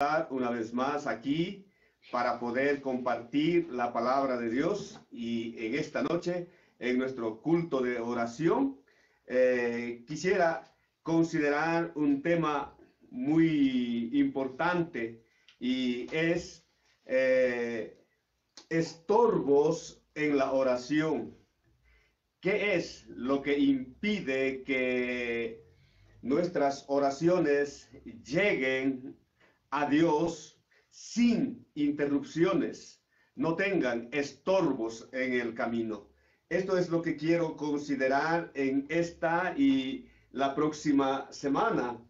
estar una vez más aquí para poder compartir la palabra de Dios, y en esta noche, en nuestro culto de oración, quisiera considerar un tema muy importante, y es estorbos en la oración. ¿Qué es lo que impide que nuestras oraciones lleguen a Dios sin interrupciones, no tengan estorbos en el camino? Esto es lo que quiero considerar en esta y la próxima semana.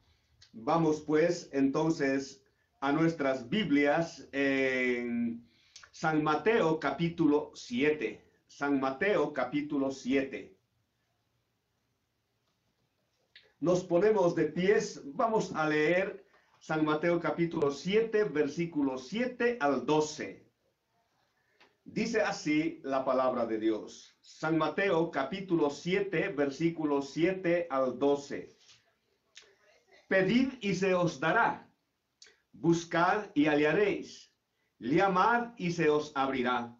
Vamos pues entonces a nuestras Biblias en San Mateo capítulo 7. San Mateo capítulo 7. Nos ponemos de pies, vamos a leer San Mateo capítulo 7, versículos 7 al 12. Dice así la palabra de Dios. San Mateo capítulo 7, versículos 7 al 12. Pedid y se os dará, buscad y hallaréis, llamad y se os abrirá.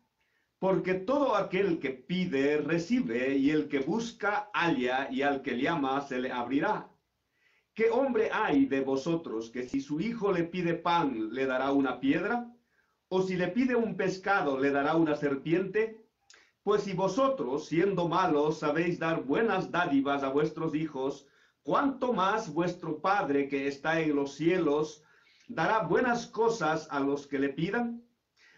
Porque todo aquel que pide, recibe, y el que busca, halla, y al que llama, se le abrirá. ¿Qué hombre hay de vosotros que si su hijo le pide pan, le dará una piedra? ¿O si le pide un pescado, le dará una serpiente? Pues si vosotros, siendo malos, sabéis dar buenas dádivas a vuestros hijos, ¿cuánto más vuestro Padre que está en los cielos dará buenas cosas a los que le pidan?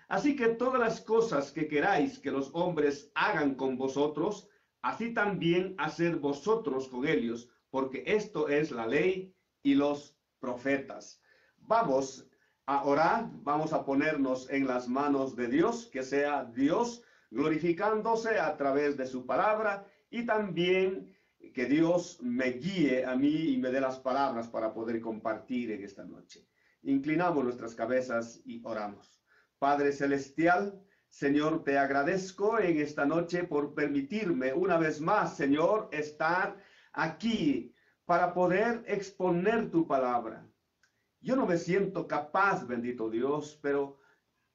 Así que todas las cosas que queráis que los hombres hagan con vosotros, así también haced vosotros con ellos, porque esto es la ley y los profetas. Vamos a orar, vamos a ponernos en las manos de Dios, que sea Dios glorificándose a través de su palabra, y también que Dios me guíe a mí y me dé las palabras para poder compartir en esta noche. Inclinamos nuestras cabezas y oramos. Padre Celestial, Señor, te agradezco en esta noche por permitirme una vez más, Señor, estar aquí para poder exponer tu palabra. Yo no me siento capaz, bendito Dios, pero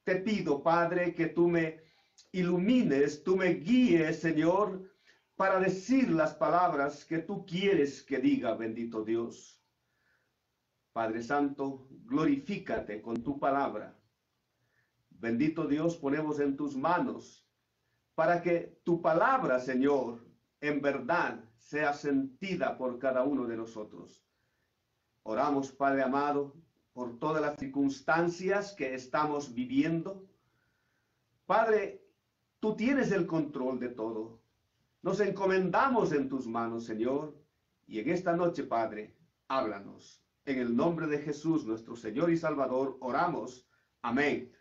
te pido, Padre, que tú me ilumines, tú me guíes, Señor, para decir las palabras que tú quieres que diga, bendito Dios. Padre Santo, glorifícate con tu palabra. Bendito Dios, ponemos en tus manos para que tu palabra, Señor, en verdad sea sentida por cada uno de nosotros. Oramos, Padre amado, por todas las circunstancias que estamos viviendo. Padre, tú tienes el control de todo. Nos encomendamos en tus manos, Señor, y en esta noche, Padre, háblanos. En el nombre de Jesús, nuestro Señor y Salvador, oramos. Amén.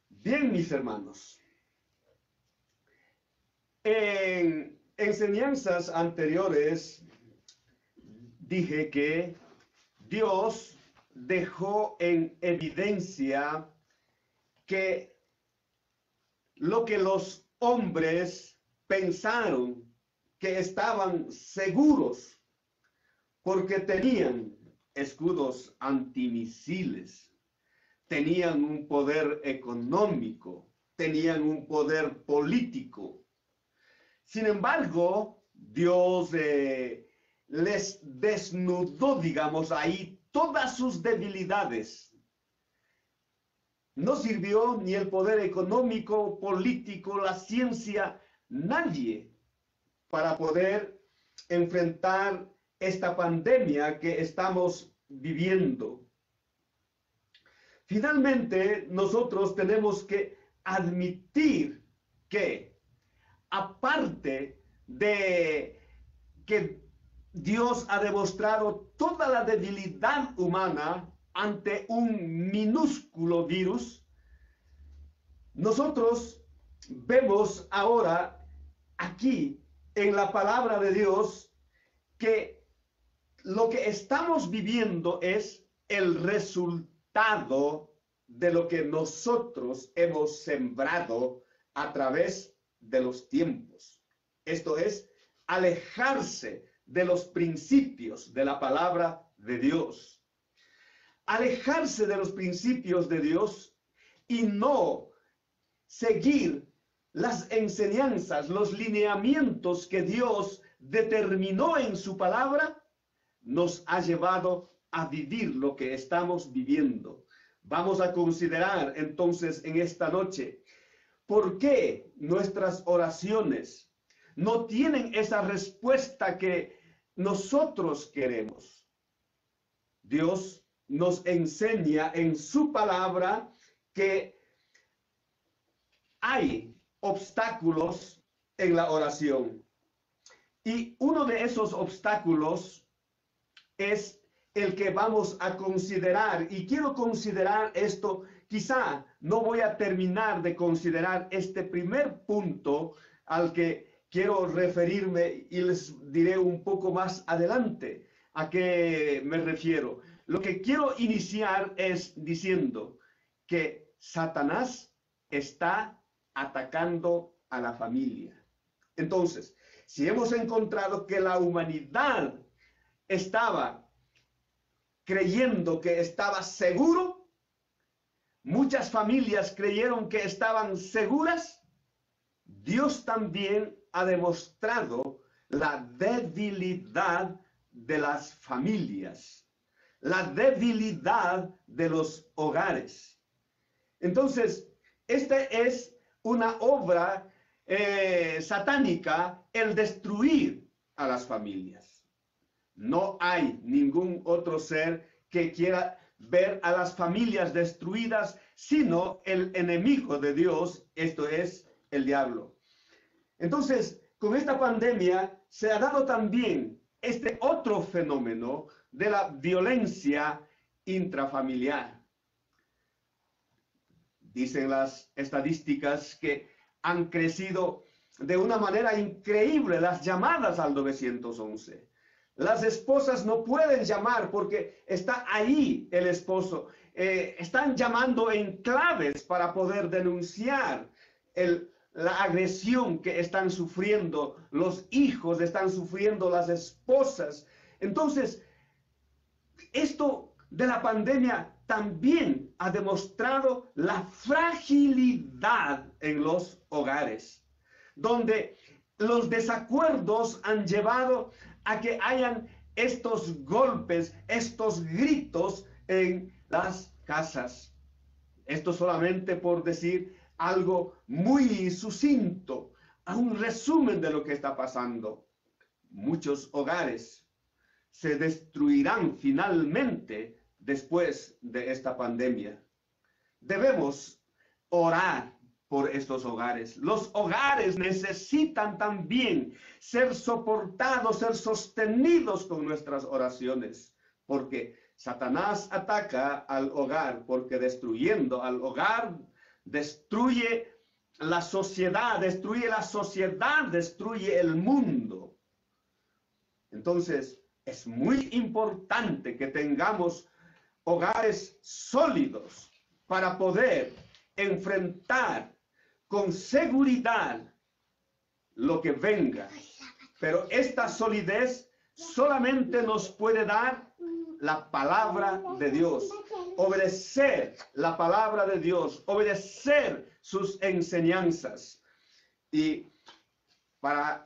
Bien, mis hermanos, en enseñanzas anteriores dije que Dios dejó en evidencia que lo que los hombres pensaron que estaban seguros porque tenían escudos antimisiles, tenían un poder económico, tenían un poder político. Sin embargo, Dios les desnudó, digamos, ahí todas sus debilidades. No sirvió ni el poder económico, político, la ciencia, nadie para poder enfrentar esta pandemia que estamos viviendo. Finalmente, nosotros tenemos que admitir que, aparte de que Dios ha demostrado toda la debilidad humana ante un minúsculo virus, nosotros vemos ahora aquí en la palabra de Dios que lo que estamos viviendo es el resultado de lo que nosotros hemos sembrado a través de los tiempos. Esto es, alejarse de los principios de la palabra de Dios. alejarse de los principios de Dios y no seguir las enseñanzas, los lineamientos que Dios determinó en su palabra, nos ha llevado a vivir lo que estamos viviendo. Vamos a considerar entonces en esta noche por qué nuestras oraciones no tienen esa respuesta que nosotros queremos. Dios nos enseña en su palabra que hay obstáculos en la oración. Y uno de esos obstáculos es el que vamos a considerar. Y quiero considerar esto. Quizá no voy a terminar de considerar este primer punto al que quiero referirme y les diré un poco más adelante a qué me refiero. Lo que quiero iniciar es diciendo que Satanás está atacando a la familia. Entonces, si hemos encontrado que la humanidad estaba creyendo que estaba seguro, muchas familias creyeron que estaban seguras, Dios también ha demostrado la debilidad de las familias, la debilidad de los hogares. Entonces, esta es una obra satánica, el destruir a las familias. No hay ningún otro ser que quiera ver a las familias destruidas, sino el enemigo de Dios, esto es el diablo. Entonces, con esta pandemia se ha dado también este otro fenómeno de la violencia intrafamiliar. Dicen las estadísticas que han crecido de una manera increíble las llamadas al 911. Las esposas no pueden llamar porque está ahí el esposo. Están llamando en claves para poder denunciar la agresión que están sufriendo los hijos, están sufriendo las esposas. Entonces, esto de la pandemia también ha demostrado la fragilidad en los hogares, donde los desacuerdos han llevado a que hayan estos golpes, estos gritos en las casas. Esto solamente por decir algo muy sucinto, a un resumen de lo que está pasando. Muchos hogares se destruirán finalmente después de esta pandemia. Debemos orar por estos hogares. Los hogares necesitan también ser soportados, ser sostenidos con nuestras oraciones, porque Satanás ataca al hogar, porque destruyendo al hogar, destruye la sociedad, destruye el mundo. Entonces, es muy importante que tengamos hogares sólidos para poder enfrentar con seguridad lo que venga. Pero esta solidez solamente nos puede dar la palabra de Dios. Obedecer la palabra de Dios, obedecer sus enseñanzas. Y para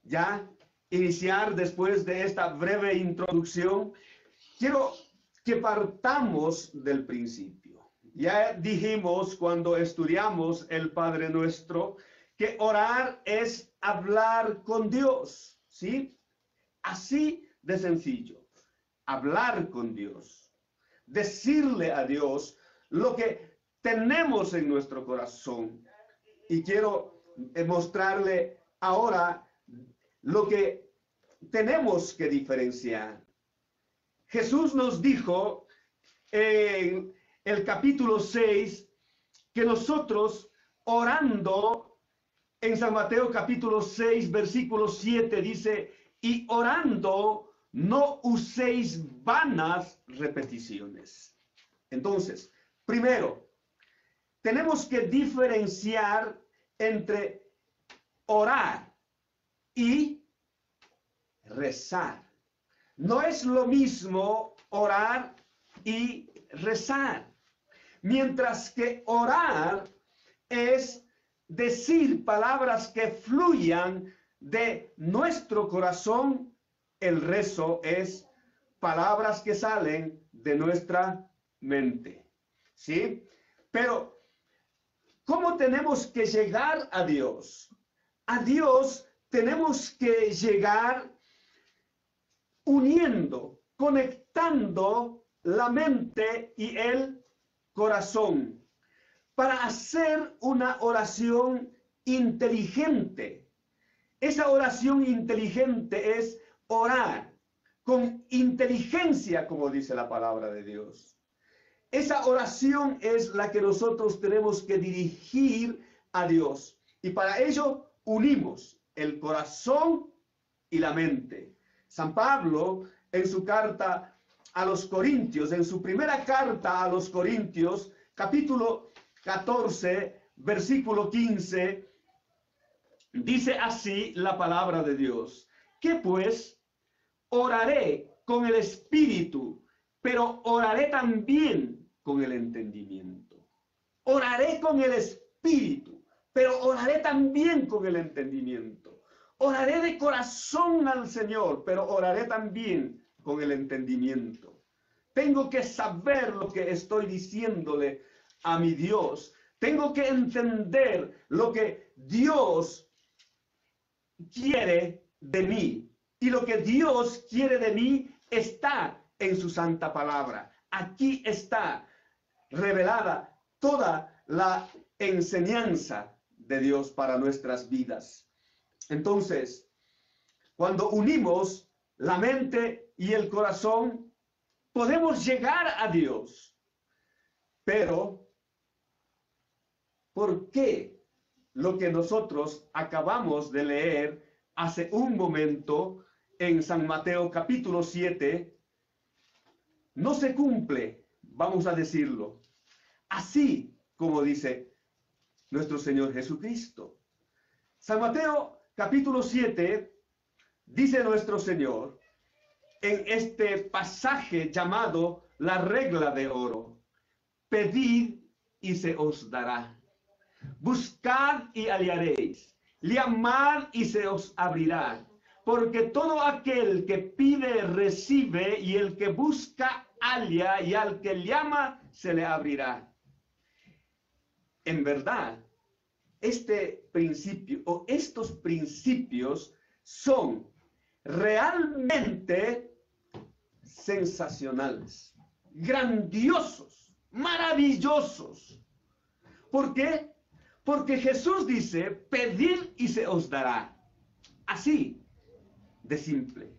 ya iniciar después de esta breve introducción, quiero que partamos del principio. Ya dijimos cuando estudiamos el Padre Nuestro que orar es hablar con Dios, ¿sí? Así de sencillo. Hablar con Dios. Decirle a Dios lo que tenemos en nuestro corazón. Y quiero mostrarle ahora lo que tenemos que diferenciar. Jesús nos dijo en el capítulo 6 que nosotros orando, en San Mateo capítulo 6 versículo 7 dice, y orando no uséis vanas repeticiones. Entonces, primero, tenemos que diferenciar entre orar y rezar. No es lo mismo orar y rezar. Mientras que orar es decir palabras que fluyan de nuestro corazón, el rezo es palabras que salen de nuestra mente. ¿Sí? Pero, ¿cómo tenemos que llegar a Dios? A Dios tenemos que llegar uniendo, conectando la mente y el corazón para hacer una oración inteligente. Esa oración inteligente es orar con inteligencia, como dice la palabra de Dios. Esa oración es la que nosotros tenemos que dirigir a Dios. Y para ello unimos el corazón y la mente. San Pablo, en su carta a los Corintios, en su primera carta a los Corintios, capítulo 14, versículo 15, dice así la palabra de Dios: que pues oraré con el espíritu, pero oraré también con el entendimiento. Oraré con el espíritu, pero oraré también con el entendimiento. Oraré de corazón al Señor, pero oraré también con el entendimiento. Tengo que saber lo que estoy diciéndole a mi Dios. Tengo que entender lo que Dios quiere de mí. Y lo que Dios quiere de mí está en su santa palabra. Aquí está revelada toda la enseñanza de Dios para nuestras vidas. Entonces, cuando unimos la mente y el corazón, podemos llegar a Dios. Pero, ¿por qué lo que nosotros acabamos de leer hace un momento en San Mateo capítulo 7 no se cumple, vamos a decirlo, así como dice nuestro Señor Jesucristo? San Mateo capítulo 7 dice nuestro Señor en este pasaje llamado la regla de oro: pedid y se os dará, buscad y hallaréis, llamad y se os abrirá, porque todo aquel que pide recibe, y el que busca halla, y al que llama se le abrirá. En verdad, este principio o estos principios son realmente sensacionales, grandiosos, maravillosos. ¿Por qué? Porque Jesús dice: pedid y se os dará. Así de simple.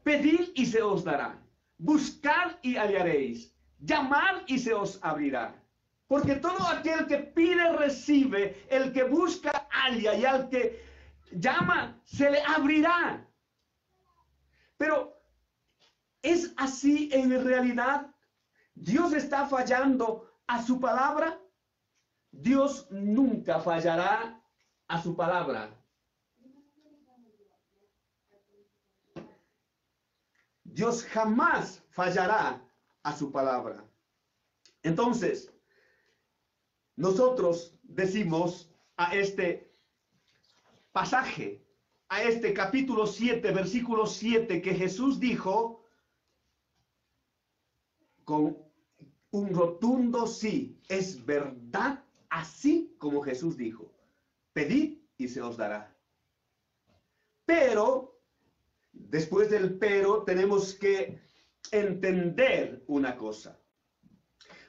Pedid y se os dará. Buscad y hallaréis. Llamad y se os abrirá. Porque todo aquel que pide recibe, el que busca halla, y al que llama se le abrirá. Pero ¿es así en realidad? ¿Dios está fallando a su palabra? Dios nunca fallará a su palabra. Dios jamás fallará a su palabra. Entonces, nosotros decimos a este pasaje, a este capítulo 7, versículo 7, que Jesús dijo con un rotundo sí: es verdad, así como Jesús dijo: pedid y se os dará. Pero, después del pero, tenemos que entender una cosa.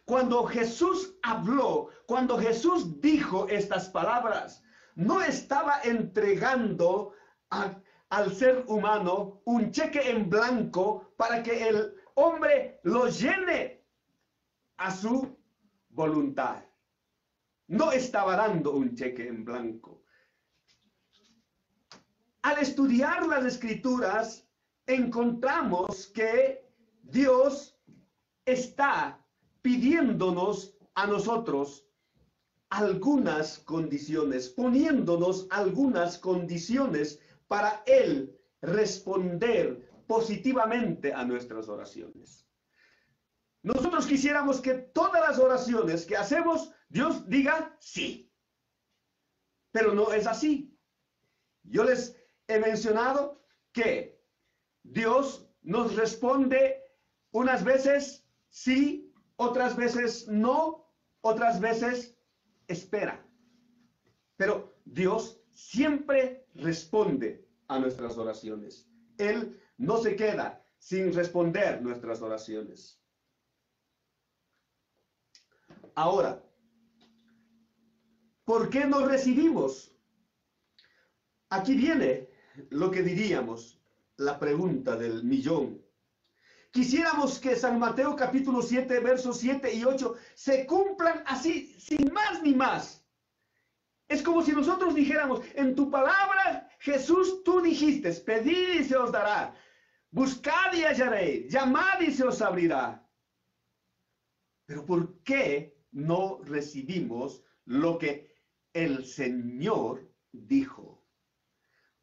Cuando Jesús habló, cuando Jesús dijo estas palabras, no estaba entregando al ser humano un cheque en blanco para que el hombre lo llene a su voluntad. No estaba dando un cheque en blanco. Al estudiar las Escrituras, encontramos que Dios está pidiéndonos a nosotros algunas condiciones, poniéndonos algunas condiciones para Él responder positivamente a nuestras oraciones. nosotros quisiéramos que todas las oraciones que hacemos, Dios diga sí. Pero no es así. Yo les he mencionado que Dios nos responde unas veces sí, otras veces no, otras veces espera. Pero Dios siempre responde a nuestras oraciones. Él no se queda sin responder nuestras oraciones. Ahora, ¿por qué no recibimos? Aquí viene lo que diríamos, la pregunta del millón. Quisiéramos que San Mateo capítulo 7, versos 7 y 8 se cumplan así, sin más ni más. Es como si nosotros dijéramos, en tu palabra, Jesús, tú dijiste, pedid y se os dará, buscad y hallaréis, llamad y se os abrirá. Pero ¿por qué no recibimos lo que el Señor dijo?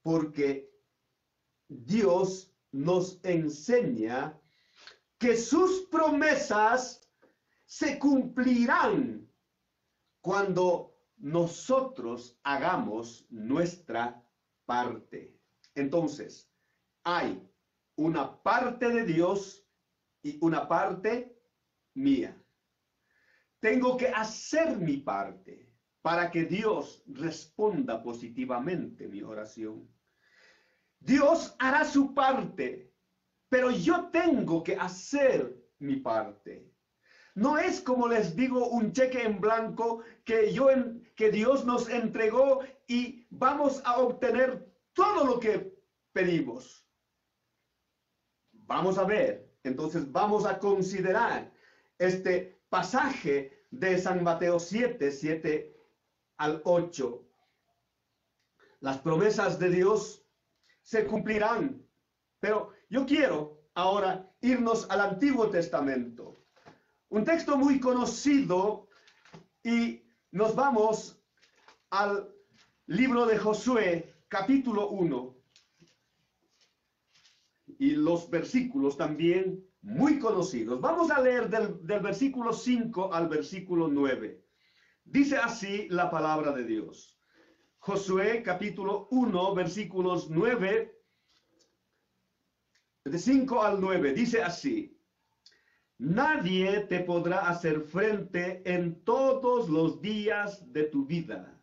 Porque Dios nos enseña que sus promesas se cumplirán cuando nosotros hagamos nuestra parte. Entonces, hay una parte de Dios y una parte mía. Tengo que hacer mi parte para que Dios responda positivamente mi oración. Dios hará su parte, pero yo tengo que hacer mi parte. No es, como les digo, un cheque en blanco que Dios nos entregó y vamos a obtener todo lo que pedimos. Vamos a ver, entonces vamos a considerar este pasaje de San Mateo 7, 7 al 8. Las promesas de Dios se cumplirán, pero yo quiero ahora irnos al Antiguo Testamento. Un texto muy conocido, y nos vamos al libro de Josué, capítulo 1. Y los versículos también muy conocidos. Vamos a leer del versículo 5 al versículo 9. Dice así la palabra de Dios. Josué, capítulo 1, versículos 9, de 5 al 9. Dice así. Nadie te podrá hacer frente en todos los días de tu vida.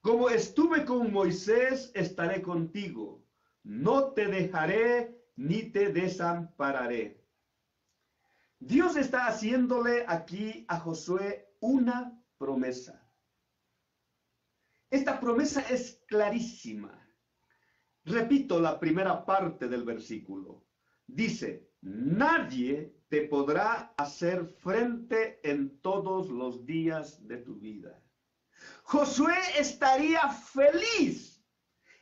Como estuve con Moisés, estaré contigo. No te dejaré ni te desampararé. Dios está haciéndole aquí a Josué una promesa. Esta promesa es clarísima. Repito la primera parte del versículo. Dice, nadie te podrá hacer frente en todos los días de tu vida. Josué estaría feliz.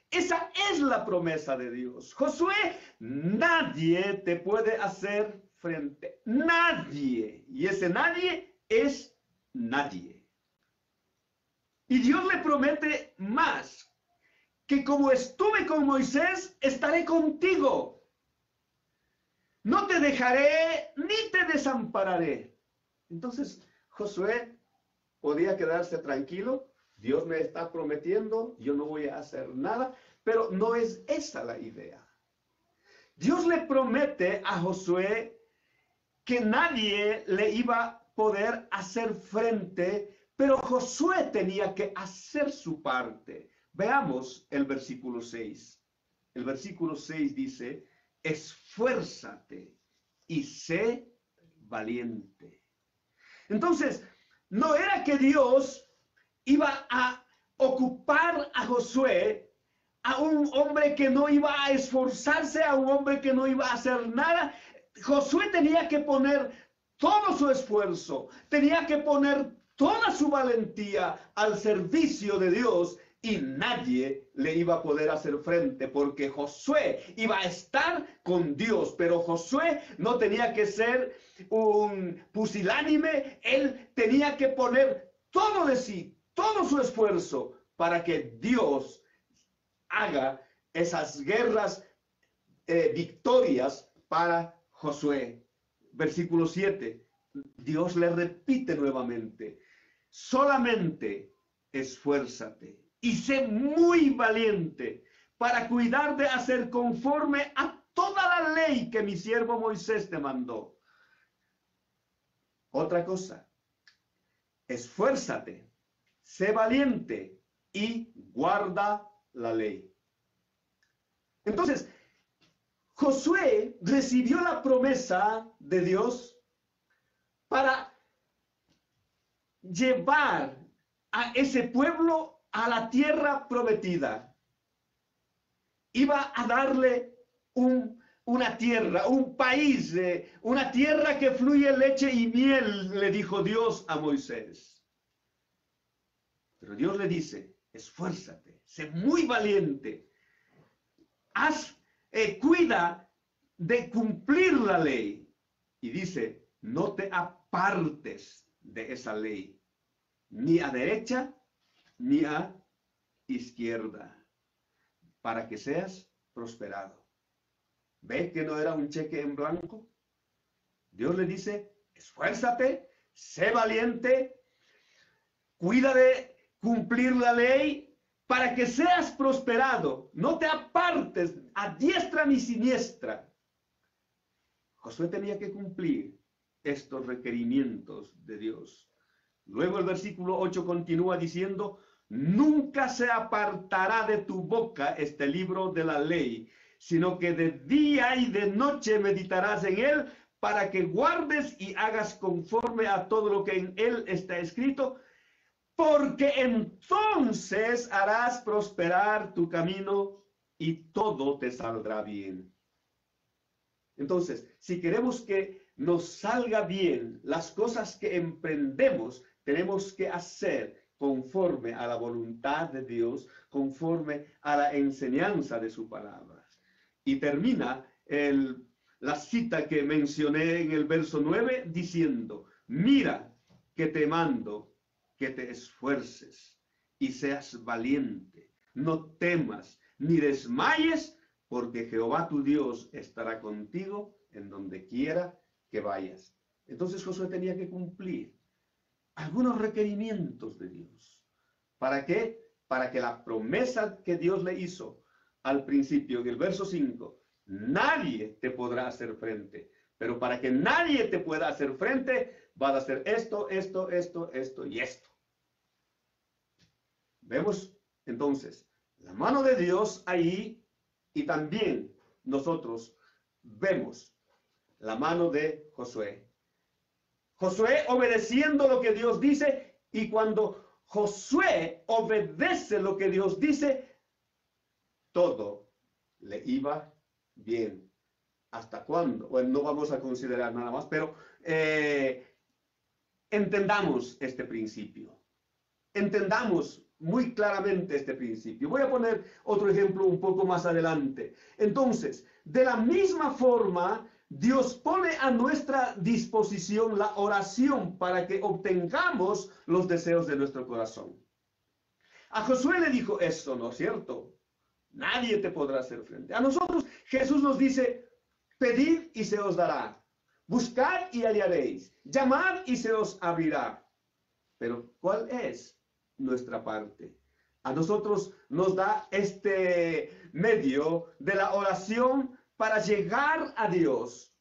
Esa es la promesa de Dios. Josué, nadie te puede hacer frente. Nadie. Y ese nadie es nadie. Y Dios le promete más, que como estuve con Moisés, estaré contigo. No te dejaré ni te desampararé. Entonces, Josué podía quedarse tranquilo. Dios me está prometiendo, yo no voy a hacer nada. Pero no es esa la idea. Dios le promete a Josué que nadie le iba a poder hacer frente, pero Josué tenía que hacer su parte. Veamos el versículo 6. El versículo 6 dice, esfuérzate y sé valiente. Entonces, no era que Dios iba a ocupar a Josué, a un hombre que no iba a esforzarse, a un hombre que no iba a hacer nada. Josué tenía que poner todo su esfuerzo, tenía que poner toda su valentía al servicio de Dios. Y nadie le iba a poder hacer frente, porque Josué iba a estar con Dios. Pero Josué no tenía que ser un pusilánime. Él tenía que poner todo de sí, todo su esfuerzo, para que Dios haga esas guerras, victorias para Josué. Versículo 7. Dios le repite nuevamente, solamente esfuérzate y sé muy valiente para cuidar de hacer conforme a toda la ley que mi siervo Moisés te mandó. Otra cosa, esfuérzate, sé valiente y guarda la ley. Entonces, Josué recibió la promesa de Dios para llevar a ese pueblo a la tierra prometida. Iba a darle una tierra, un país, una tierra que fluye leche y miel, le dijo Dios a Moisés. Pero Dios le dice, esfuérzate, sé muy valiente, cuida de cumplir la ley. Y dice, no te apartes de esa ley, ni a derecha, ni a izquierda, para que seas prosperado. ¿Ve que no era un cheque en blanco? Dios le dice, esfuérzate, sé valiente, cuida de cumplir la ley para que seas prosperado. No te apartes a diestra ni siniestra. Josué tenía que cumplir estos requerimientos de Dios. Luego el versículo 8 continúa diciendo, nunca se apartará de tu boca este libro de la ley, sino que de día y de noche meditarás en él, para que guardes y hagas conforme a todo lo que en él está escrito, porque entonces harás prosperar tu camino y todo te saldrá bien. Entonces, si queremos que nos salga bien las cosas que emprendemos, tenemos que hacer conforme a la voluntad de Dios, conforme a la enseñanza de su palabra. Y termina la cita que mencioné en el verso 9 diciendo, mira que te mando que te esfuerces y seas valiente, no temas ni desmayes, porque Jehová tu Dios estará contigo en donde quiera que vayas. Entonces Josué tenía que cumplir algunos requerimientos de Dios. ¿Para qué? Para que la promesa que Dios le hizo al principio, en el verso 5, nadie te podrá hacer frente. Pero para que nadie te pueda hacer frente, vas a hacer esto, esto, esto, esto y esto. Vemos entonces la mano de Dios ahí y también nosotros vemos la mano de Josué. Josué obedeciendo lo que Dios dice, y cuando Josué obedece lo que Dios dice, todo le iba bien. ¿Hasta cuándo? Bueno, no vamos a considerar nada más, pero entendamos este principio. Entendamos muy claramente este principio. Voy a poner otro ejemplo un poco más adelante. Entonces, de la misma forma, Dios pone a nuestra disposición la oración para que obtengamos los deseos de nuestro corazón. A Josué le dijo esto, ¿no es cierto? Nadie te podrá hacer frente. A nosotros Jesús nos dice, pedid y se os dará. Buscad y hallaréis. Llamad y se os abrirá. Pero ¿cuál es nuestra parte? A nosotros nos da este medio de la oración para llegar a Dios,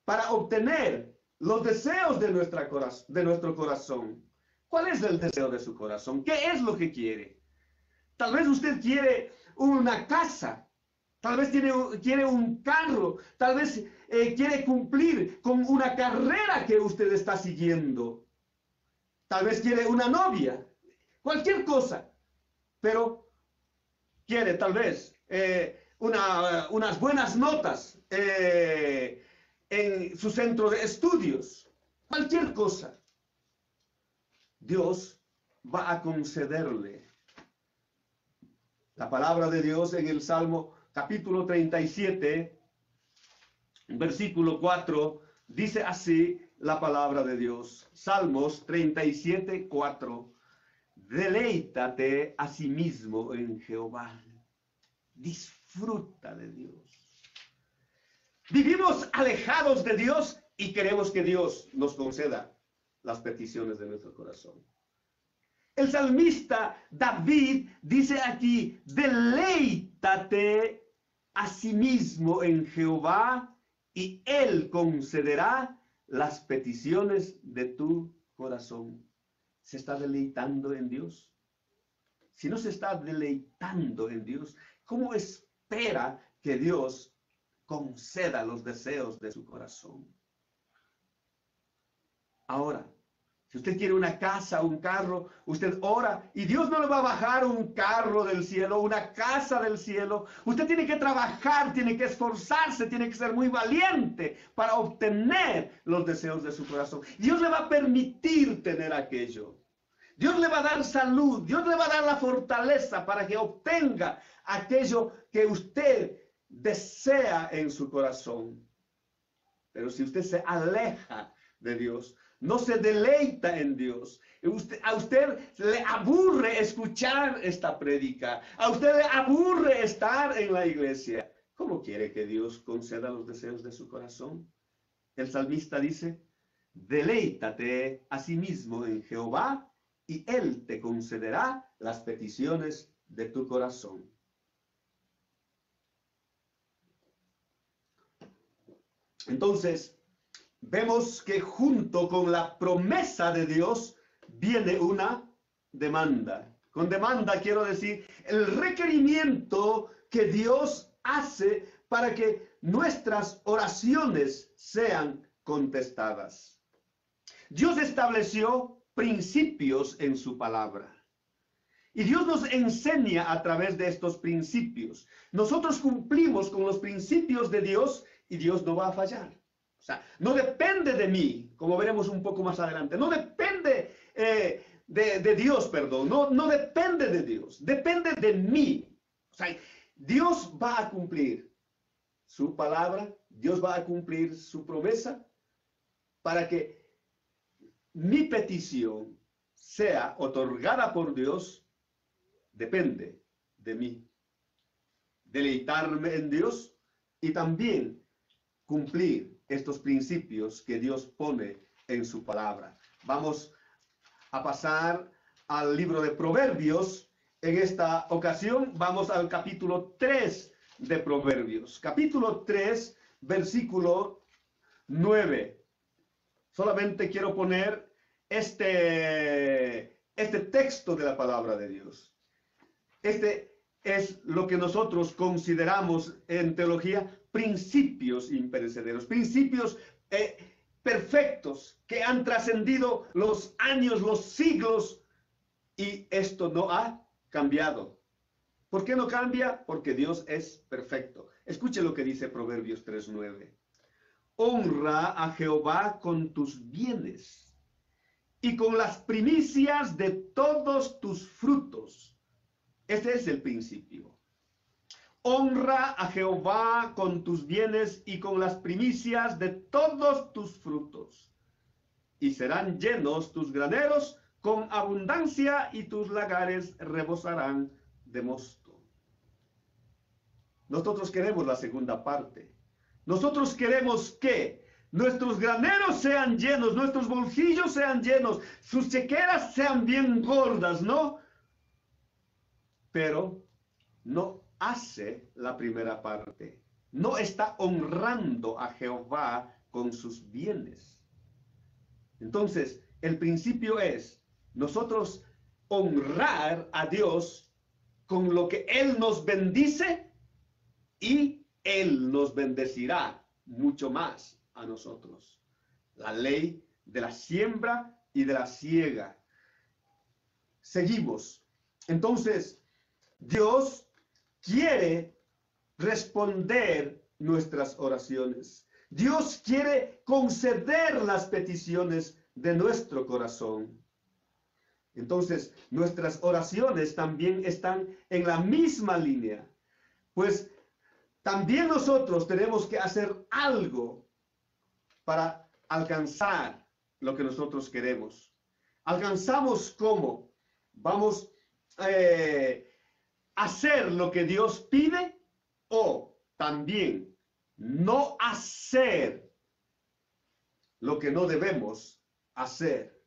para obtener los deseos de nuestro corazón. ¿Cuál es el deseo de su corazón? ¿Qué es lo que quiere? Tal vez usted quiere una casa, tal vez quiere un carro, tal vez quiere cumplir con una carrera que usted está siguiendo. Tal vez quiere una novia, cualquier cosa, pero quiere tal vez unas buenas notas en su centro de estudios, cualquier cosa. Dios va a concederle. La palabra de Dios en el Salmo capítulo 37, versículo 4, dice así la palabra de Dios. Salmos 37, 4. Deleítate a sí mismo en Jehová. Disfruta de Dios. Vivimos alejados de Dios y queremos que Dios nos conceda las peticiones de nuestro corazón. El salmista David dice aquí, deleítate a sí mismo en Jehová y Él concederá las peticiones de tu corazón. ¿Se está deleitando en Dios? Si no se está deleitando en Dios, ¿cómo espera que Dios conceda los deseos de su corazón? Ahora, si usted quiere una casa, un carro, usted ora y Dios no le va a bajar un carro del cielo, una casa del cielo. Usted tiene que trabajar, tiene que esforzarse, tiene que ser muy valiente para obtener los deseos de su corazón. Dios le va a permitir tener aquello. Dios le va a dar salud, Dios le va a dar la fortaleza para que obtenga aquello que usted desea en su corazón. Pero si usted se aleja de Dios, no se deleita en Dios, a usted le aburre escuchar esta prédica, a usted le aburre estar en la iglesia, ¿cómo quiere que Dios conceda los deseos de su corazón? El salmista dice, deleítate a sí mismo en Jehová y Él te concederá las peticiones de tu corazón. Entonces, vemos que junto con la promesa de Dios viene una demanda. Con demanda quiero decir el requerimiento que Dios hace para que nuestras oraciones sean contestadas. Dios estableció principios en su palabra. Y Dios nos enseña a través de estos principios. Nosotros cumplimos con los principios de Dios y Dios no va a fallar. O sea, no depende de mí, como veremos un poco más adelante. No depende de Dios, perdón. No depende de Dios. Depende de mí. O sea, Dios va a cumplir su palabra. Dios va a cumplir su promesa para que mi petición sea otorgada por Dios. Depende de mí. Deleitarme en Dios y también cumplir estos principios que Dios pone en su palabra. Vamos a pasar al libro de Proverbios. En esta ocasión vamos al capítulo 3 de Proverbios. Capítulo 3, versículo 9. Solamente quiero poner este texto de la palabra de Dios. Este es lo que nosotros consideramos en teología principios imperecederos, principios perfectos que han trascendido los años, los siglos, y esto no ha cambiado. ¿Por qué no cambia? Porque Dios es perfecto. Escuche lo que dice Proverbios 3:9. Honra a Jehová con tus bienes y con las primicias de todos tus frutos. Este es el principio. Honra a Jehová con tus bienes y con las primicias de todos tus frutos. Y serán llenos tus graneros con abundancia y tus lagares rebosarán de mosto. Nosotros queremos la segunda parte. Nosotros queremos que nuestros graneros sean llenos, nuestros bolsillos sean llenos, sus chequeras sean bien gordas, ¿no? Pero no hace la primera parte. No está honrando a Jehová con sus bienes. Entonces, el principio es nosotros honrar a Dios con lo que Él nos bendice y Él nos bendecirá mucho más a nosotros. La ley de la siembra y de la siega. Seguimos. Entonces, Dios quiere responder nuestras oraciones. Dios quiere conceder las peticiones de nuestro corazón. Entonces, nuestras oraciones también están en la misma línea. Pues también nosotros tenemos que hacer algo para alcanzar lo que nosotros queremos. ¿Alcanzamos cómo? Vamos hacer lo que Dios pide o también no hacer lo que no debemos hacer.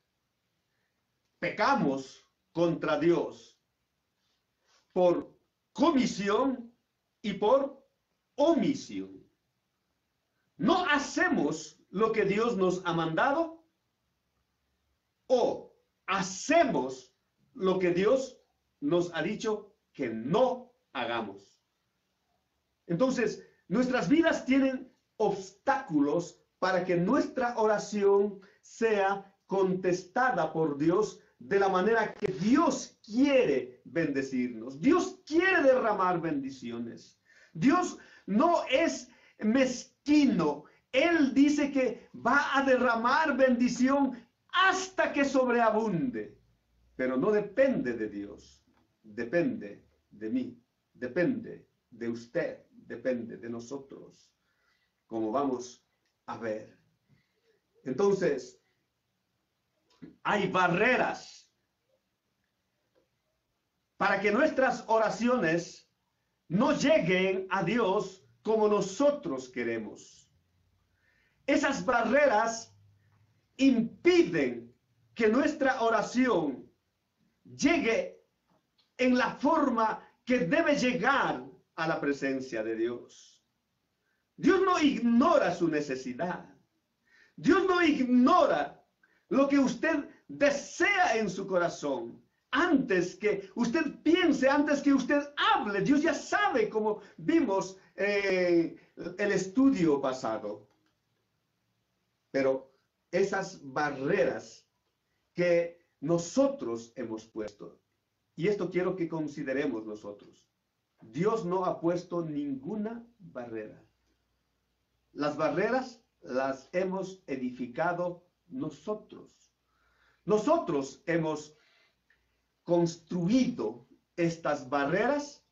Pecamos contra Dios por comisión y por omisión. No hacemos lo que Dios nos ha mandado o hacemos lo que Dios nos ha dicho que no hagamos. Entonces, nuestras vidas tienen obstáculos para que nuestra oración sea contestada por Dios de la manera que Dios quiere bendecirnos. Dios quiere derramar bendiciones. Dios no es mezquino. Él dice que va a derramar bendición hasta que sobreabunde. Pero no depende de Dios. Depende de mí. Depende de usted. Depende de nosotros. Como vamos a ver. Entonces, hay barreras para que nuestras oraciones no lleguen a Dios como nosotros queremos. Esas barreras impiden que nuestra oración llegue en la forma que debe llegar a la presencia de Dios. Dios no ignora su necesidad. Dios no ignora lo que usted desea en su corazón. Antes que usted piense, antes que usted hable, Dios ya sabe, como vimos el estudio pasado. Pero esas barreras que nosotros hemos puesto, y esto quiero que consideremos nosotros, Dios no ha puesto ninguna barrera. Las barreras las hemos edificado nosotros. Nosotros hemos construido estas barreras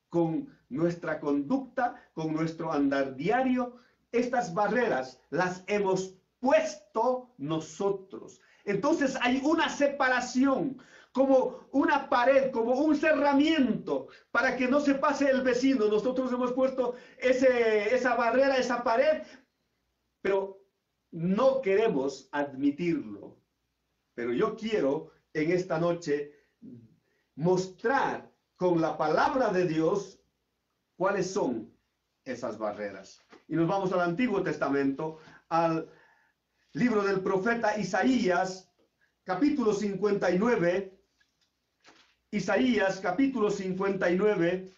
con nuestra conducta, con nuestro andar diario. Estas barreras las hemos puesto nosotros. Entonces hay una separación, como una pared, como un cerramiento, para que no se pase el vecino. Nosotros hemos puesto esa barrera, esa pared, pero no queremos admitirlo. Pero yo quiero en esta noche mostrar con la palabra de Dios cuáles son esas barreras. Y nos vamos al Antiguo Testamento, al libro del profeta Isaías, capítulo 59. Isaías, capítulo 59,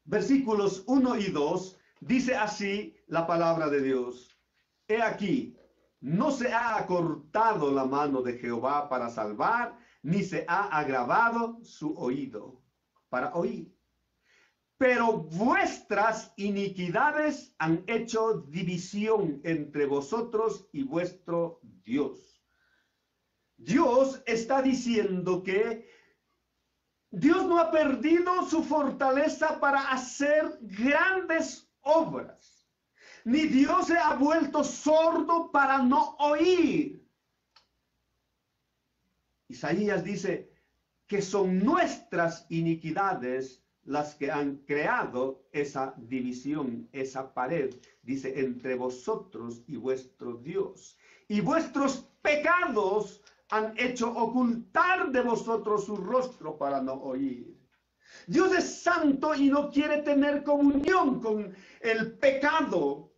versículos 1 y 2, dice así la palabra de Dios. He aquí, no se ha acortado la mano de Jehová para salvar, ni se ha agravado su oído para oír. Pero vuestras iniquidades han hecho división entre vosotros y vuestro Dios. Dios está diciendo que Dios no ha perdido su fortaleza para hacer grandes obras. Ni Dios se ha vuelto sordo para no oír. Isaías dice que son nuestras iniquidades las que han creado esa división, esa pared, dice, entre vosotros y vuestro Dios. Y vuestros pecados han hecho ocultar de vosotros su rostro para no oír. Dios es santo y no quiere tener comunión con el pecado.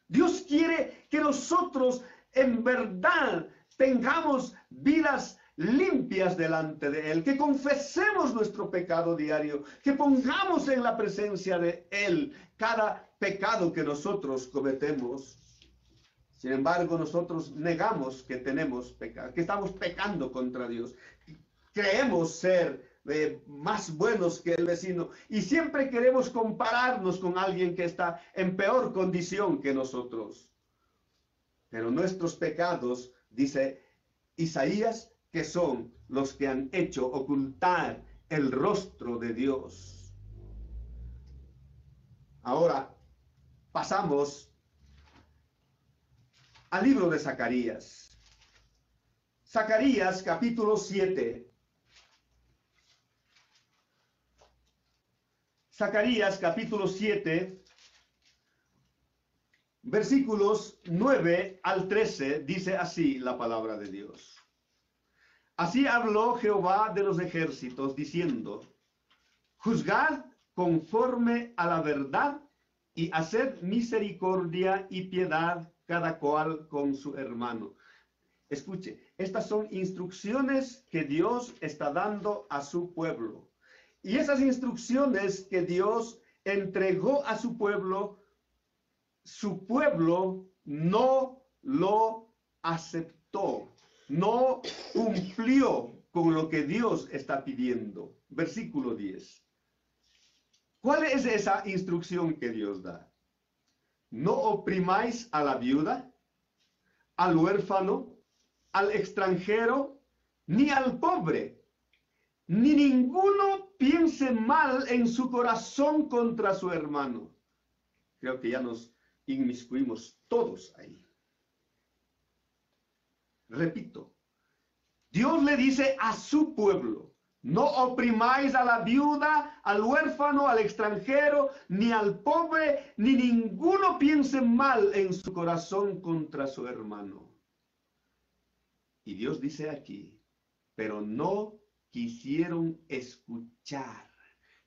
Dios quiere que nosotros en verdad tengamos vidas limpias delante de Él, que confesemos nuestro pecado diario, que pongamos en la presencia de Él cada pecado que nosotros cometemos. Sin embargo, nosotros negamos que tenemos pecado, que estamos pecando contra Dios. Creemos ser más buenos que el vecino y siempre queremos compararnos con alguien que está en peor condición que nosotros. Pero nuestros pecados, dice Isaías, que son los que han hecho ocultar el rostro de Dios. Ahora pasamos al libro de Zacarías. Zacarías capítulo 7. Zacarías capítulo 7, Versículos 9 al 13 dice así la palabra de Dios. Así habló Jehová de los ejércitos, diciendo: juzgad conforme a la verdad y haced misericordia y piedad cada cual con su hermano. Escuche, estas son instrucciones que Dios está dando a su pueblo. Y esas instrucciones que Dios entregó a su pueblo no lo aceptó, no cumplió con lo que Dios está pidiendo. Versículo 10. ¿Cuál es esa instrucción que Dios da? No oprimáis a la viuda, al huérfano, al extranjero, ni al pobre, ni ninguno piense mal en su corazón contra su hermano. Creo que ya nos inmiscuimos todos ahí. Repito, Dios le dice a su pueblo: no oprimáis a la viuda, al huérfano, al extranjero, ni al pobre, ni ninguno piense mal en su corazón contra su hermano. Y Dios dice aquí: pero no quisieron escuchar,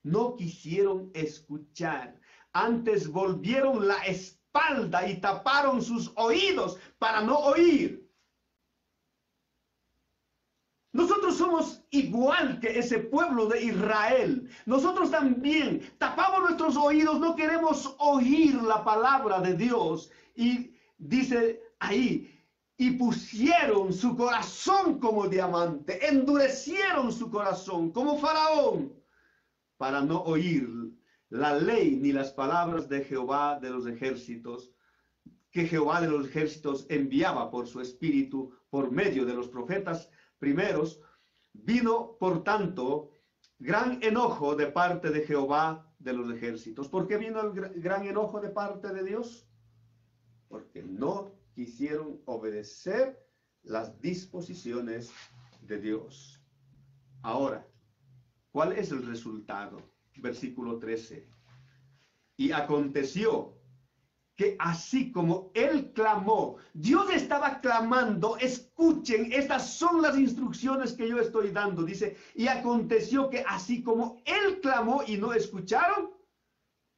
no quisieron escuchar. Antes volvieron la espalda y taparon sus oídos para no oír. Nosotros somos igual que ese pueblo de Israel. Nosotros también tapamos nuestros oídos, no queremos oír la palabra de Dios. Y dice ahí: y pusieron su corazón como diamante, endurecieron su corazón como Faraón, para no oír la ley ni las palabras de Jehová de los ejércitos, que Jehová de los ejércitos enviaba por su espíritu, por medio de los profetas primeros. Vino, por tanto, gran enojo de parte de Jehová de los ejércitos. ¿Por qué vino el gran enojo de parte de Dios? Porque no quisieron obedecer las disposiciones de Dios. Ahora, ¿cuál es el resultado? Versículo 13. Y aconteció que así como él clamó, Dios estaba clamando. Escuchen, estas son las instrucciones que yo estoy dando. Dice: y aconteció que así como él clamó y no escucharon,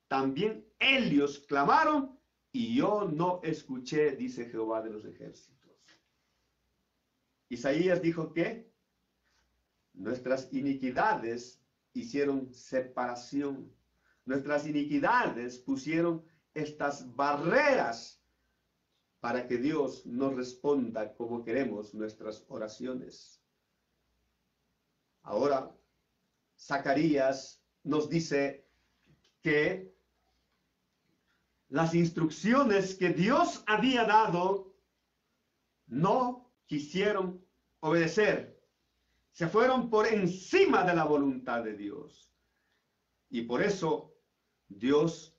también ellos clamaron y yo no escuché, dice Jehová de los ejércitos. Isaías dijo que nuestras iniquidades hicieron separación. Nuestras iniquidades pusieron estas barreras para que Dios nos responda como queremos nuestras oraciones. Ahora, Zacarías nos dice que las instrucciones que Dios había dado no quisieron obedecer. Se fueron por encima de la voluntad de Dios. Y por eso Dios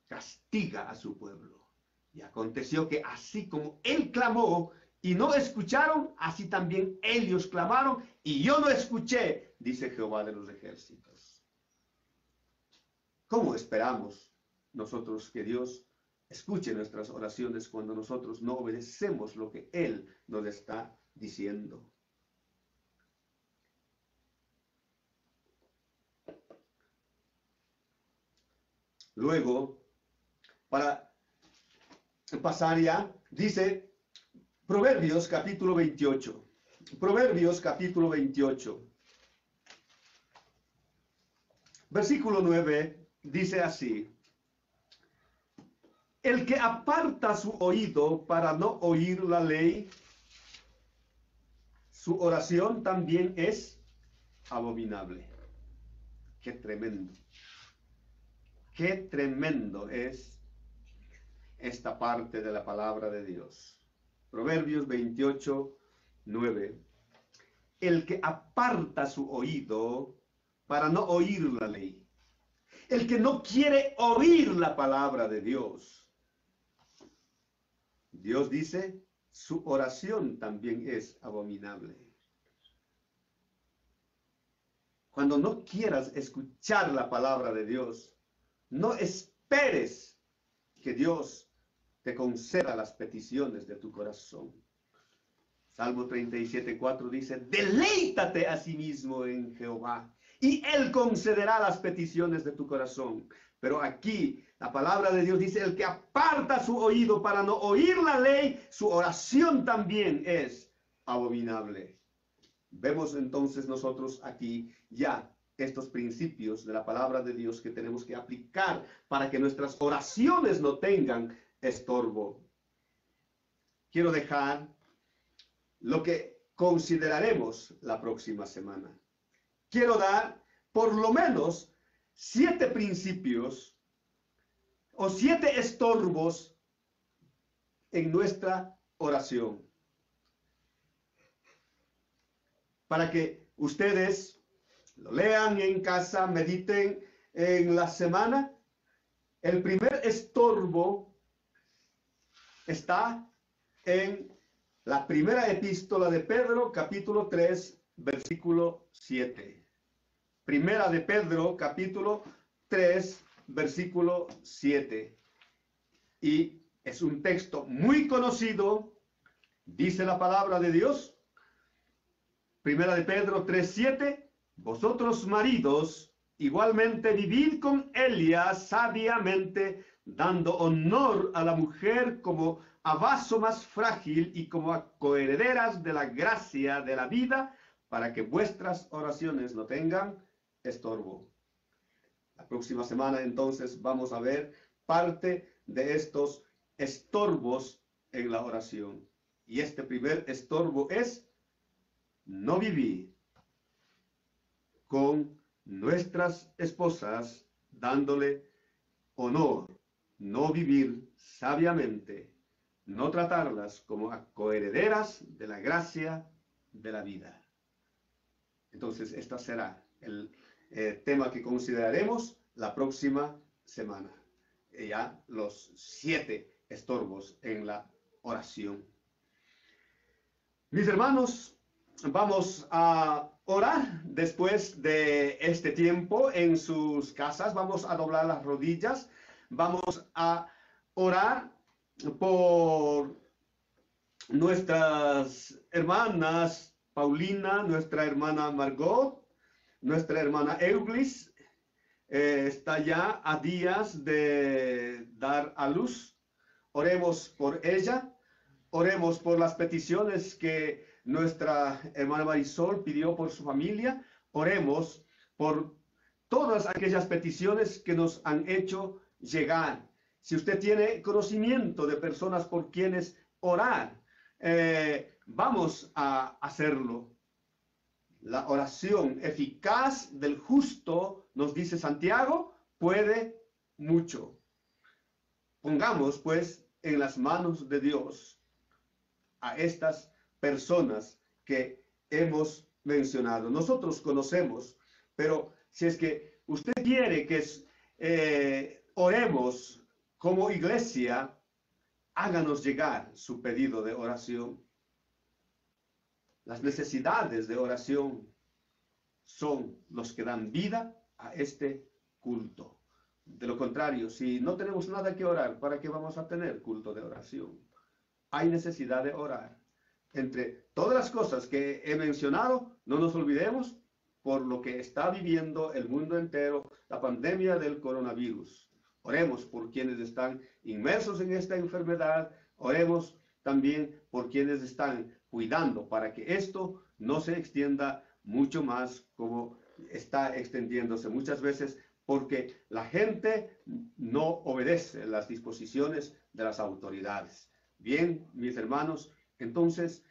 castiga a su pueblo. Y aconteció que así como él clamó y no escucharon, así también ellos clamaron y yo no escuché, dice Jehová de los ejércitos. ¿Cómo esperamos nosotros que Dios escuche nuestras oraciones cuando nosotros no obedecemos lo que Él nos está diciendo? Luego, para pasar ya, dice Proverbios capítulo 28. Proverbios capítulo 28. Versículo 9 dice así: el que aparta su oído para no oír la ley, su oración también es abominable. Qué tremendo. Qué tremendo es esta parte de la palabra de Dios. Proverbios 28, 9. El que aparta su oído para no oír la ley. El que no quiere oír la palabra de Dios. Dios dice, su oración también es abominable. Cuando no quieras escuchar la palabra de Dios, no esperes que Dios te conceda las peticiones de tu corazón. Salmo 37:4 dice, deleítate a sí mismo en Jehová, y Él concederá las peticiones de tu corazón. Pero aquí la palabra de Dios dice, el que aparta su oído para no oír la ley, su oración también es abominable. Vemos entonces nosotros aquí ya estos principios de la palabra de Dios que tenemos que aplicar para que nuestras oraciones no tengan estorbo. Quiero dejar lo que consideraremos la próxima semana. Quiero dar por lo menos 7 principios o 7 estorbos en nuestra oración, para que ustedes lo lean en casa, mediten en la semana. El primer estorbo está en la primera epístola de Pedro, capítulo 3, versículo 7. Primera de Pedro, capítulo 3, versículo 7. Y es un texto muy conocido. Dice la palabra de Dios. Primera de Pedro 3, 7. Vosotros maridos, igualmente vivid con ella sabiamente, dando honor a la mujer como a vaso más frágil y como a coherederas de la gracia de la vida, para que vuestras oraciones no tengan estorbo. La próxima semana entonces vamos a ver parte de estos estorbos en la oración. Y este primer estorbo es no vivir con nuestras esposas dándole honor, no vivir sabiamente, no tratarlas como a coherederas de la gracia de la vida. Entonces, este será el tema que consideraremos la próxima semana. Ya los 7 estorbos en la oración. Mis hermanos, vamos a orar después de este tiempo en sus casas. Vamos a doblar las rodillas. Vamos a orar por nuestras hermanas Paulina, nuestra hermana Margot, nuestra hermana Euglis. Está ya a días de dar a luz. Oremos por ella. Oremos por las peticiones que nuestra hermana Marisol pidió por su familia. Oremos por todas aquellas peticiones que nos han hecho llegar. Si usted tiene conocimiento de personas por quienes orar, vamos a hacerlo. La oración eficaz del justo, nos dice Santiago, puede mucho. Pongamos pues en las manos de Dios a estas personas que hemos mencionado. Nosotros conocemos, pero si es que usted quiere que oremos como iglesia, háganos llegar su pedido de oración. Las necesidades de oración son los que dan vida a este culto. De lo contrario, si no tenemos nada que orar, ¿para qué vamos a tener culto de oración? Hay necesidad de orar. Entre todas las cosas que he mencionado, no nos olvidemos por lo que está viviendo el mundo entero, la pandemia del coronavirus. Oremos por quienes están inmersos en esta enfermedad. Oremos también por quienes están cuidando para que esto no se extienda mucho más como está extendiéndose muchas veces, porque la gente no obedece las disposiciones de las autoridades. Bien, mis hermanos, entonces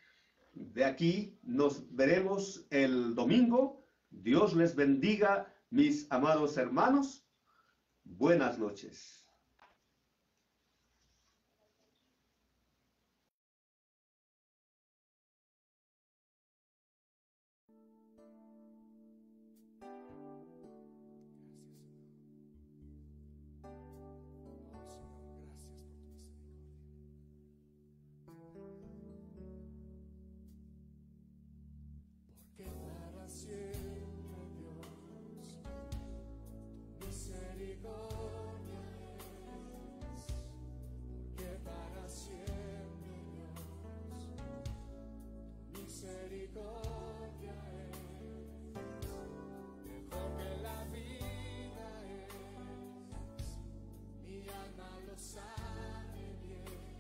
de aquí nos veremos el domingo. Dios les bendiga, mis amados hermanos. Buenas noches. Misericordia es, porque para misericordia es mejor que la vida es, mi alma lo sabe bien,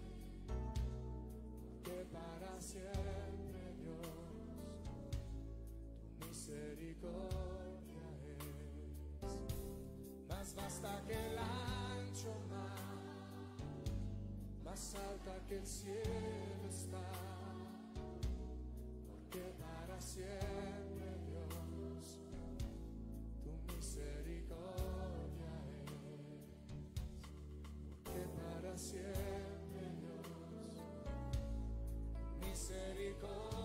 porque para siempre Dios, tu misericordia es. Más vasta que el ancho mar, más alta que el cielo está, porque para siempre Dios, tu misericordia es, porque para siempre Dios, misericordia.